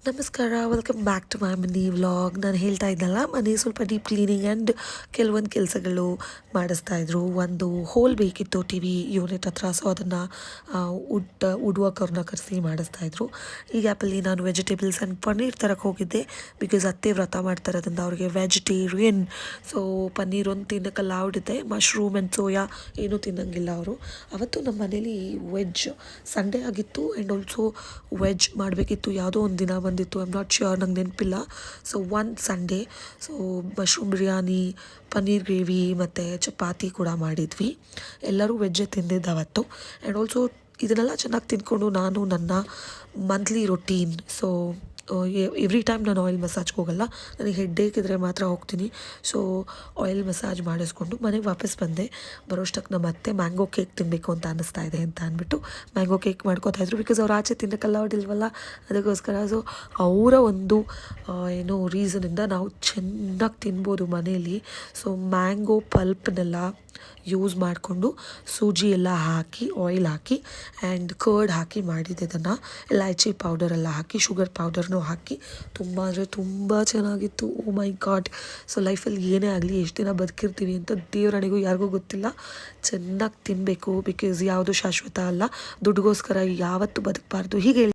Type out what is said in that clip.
ನಮಸ್ಕಾರ, welcome back to my mini vlog. ನಾನು ಹೇಳ್ತಾ ಇದ್ದಲ್ಲ, ಮನೆ ಸ್ವಲ್ಪ ಡೀಪ್ ಕ್ಲೀನಿಂಗ್ ಆ್ಯಂಡ್ ಕೆಲವೊಂದು ಕೆಲಸಗಳು ಮಾಡಿಸ್ತಾಯಿದ್ರು. ಒಂದು ಹೋಲ್ ಬೇಕಿತ್ತು ಟಿ ವಿ ಯೂನಿಟ್ ಹತ್ರ, ಸೊ ಅದನ್ನು ವುಡ್ ವರ್ಕರ್ನ ಕರೆಸಿ ಮಾಡಿಸ್ತಾಯಿದ್ರು. ಈ ಗ್ಯಾಪಲ್ಲಿ ನಾನು ವೆಜಿಟೇಬಲ್ಸ್ ಆ್ಯಂಡ್ ಪನ್ನೀರ್ ತರಕ್ಕೆ ಹೋಗಿದ್ದೆ. ಬಿಕಾಸ್ ಅತ್ತೆ ವ್ರತ ಮಾಡ್ತಾರೋದ್ರಿಂದ ಅವ್ರಿಗೆ ವೆಜಿಟೇರಿಯನ್, ಸೊ ಪನ್ನೀರ್ ಒಂದು ತಿನ್ನಕ್ಕೆ ಅಲೌಡ್ ಇದೆ. ಮಶ್ರೂಮ್ ಆ್ಯಂಡ್ ಸೋಯಾ ಏನೂ ತಿನ್ನಂಗಿಲ್ಲ ಅವರು. ಅವತ್ತು ನಮ್ಮ ಮನೇಲಿ ವೆಜ್ ಸಂಡೇ ಆಗಿತ್ತು ಆ್ಯಂಡ್ ಆಲ್ಸೋ ವೆಜ್ ಮಾಡಬೇಕಿತ್ತು. ಯಾವುದೋ ಒಂದು ದಿನ ಬಂದಿತ್ತು, ಐ ಆಮ್ ನಾಟ್ ಶ್ಯೂರ್, ನಂಗೆ ನೆನಪಿಲ್ಲ. ಸೊ ಒಂದು Sunday, so mushroom biryani, paneer gravy ಮತ್ತು ಚಪಾತಿ ಕೂಡ ಮಾಡಿದ್ವಿ. ಎಲ್ಲರೂ ವೆಜ್ಜೇ ತಿಂದಿದ್ದು ಅವತ್ತು. ಆ್ಯಂಡ್ ಆಲ್ಸೋ ಇದನ್ನೆಲ್ಲ ಚೆನ್ನಾಗಿ ತಿಂದ್ಕೊಂಡು ನಾನು ನನ್ನ monthly routine, so every time ನಾನು ಆಯಿಲ್ ಮಸಾಜ್ಗೆ ಹೋಗಲ್ಲ. ನನಗೆ ಹೆಡ್ಡೇಕ್ ಇದ್ದರೆ ಮಾತ್ರ ಹೋಗ್ತೀನಿ. ಸೊ ಆಯಿಲ್ ಮಸಾಜ್ ಮಾಡಿಸ್ಕೊಂಡು ಮನೆಗೆ ವಾಪಸ್ ಬಂದೆ. ಬರೋಷ್ಟಕ್ಕೆ ನಮ್ಮ ಅತ್ತೆ ಮ್ಯಾಂಗೋ ಕೇಕ್ ತಿನ್ನಬೇಕು ಅಂತ ಅನ್ನಿಸ್ತಾ ಇದೆ ಅಂತ ಅಂದ್ಬಿಟ್ಟು ಮ್ಯಾಂಗೋ ಕೇಕ್ ಮಾಡ್ಕೋತಾಯಿದ್ರು. ಬಿಕಾಸ್ ಅವ್ರು ಆಚೆ ತಿನ್ನೋಕ್ಕಲ್ಲ ಹೊಡಿಲ್ವಲ್ಲ, ಅದಕ್ಕೋಸ್ಕರ. ಸೊ ಅವರ ಒಂದು ಏನೋ ರೀಸನಿಂದ ನಾವು ಚೆನ್ನಾಗಿ ತಿನ್ಬೋದು ಮನೇಲಿ. ಸೊ ಮ್ಯಾಂಗೋ ಪಲ್ಪ್ನೆಲ್ಲ ಯೂಸ್ ಮಾಡಿಕೊಂಡು ಸೂಜಿ ಎಲ್ಲ ಹಾಕಿ, ಆಯಿಲ್ ಹಾಕಿ ಆ್ಯಂಡ್ ಕರ್ಡ್ ಹಾಕಿ ಮಾಡಿದ್ದೆ. ಇದನ್ನು ಇಲೈಚಿ ಪೌಡರೆಲ್ಲ ಹಾಕಿ, ಶುಗರ್ ಪೌಡರ್ನೂ ಹಾಕಿ ತುಂಬ ಅಂದರೆ ತುಂಬ ಚೆನ್ನಾಗಿತ್ತು. ಓ ಮೈ ಗಾಡ್. ಸೊ ಲೈಫಲ್ಲಿ ಏನೇ ಆಗಲಿ, ಎಷ್ಟು ದಿನ ಬದುಕಿರ್ತೀವಿ ಅಂತ ದೇವರಣಿಗೂ ಯಾರಿಗೂ ಗೊತ್ತಿಲ್ಲ. ಚೆನ್ನಾಗಿ ತಿನ್ನಬೇಕು, ಬಿಕಾಸ್ ಯಾವುದು ಶಾಶ್ವತ ಅಲ್ಲ. ದುಡ್ಡಿಗೋಸ್ಕರ ಯಾವತ್ತೂ ಬದುಕಬಾರ್ದು ಹೀಗೆ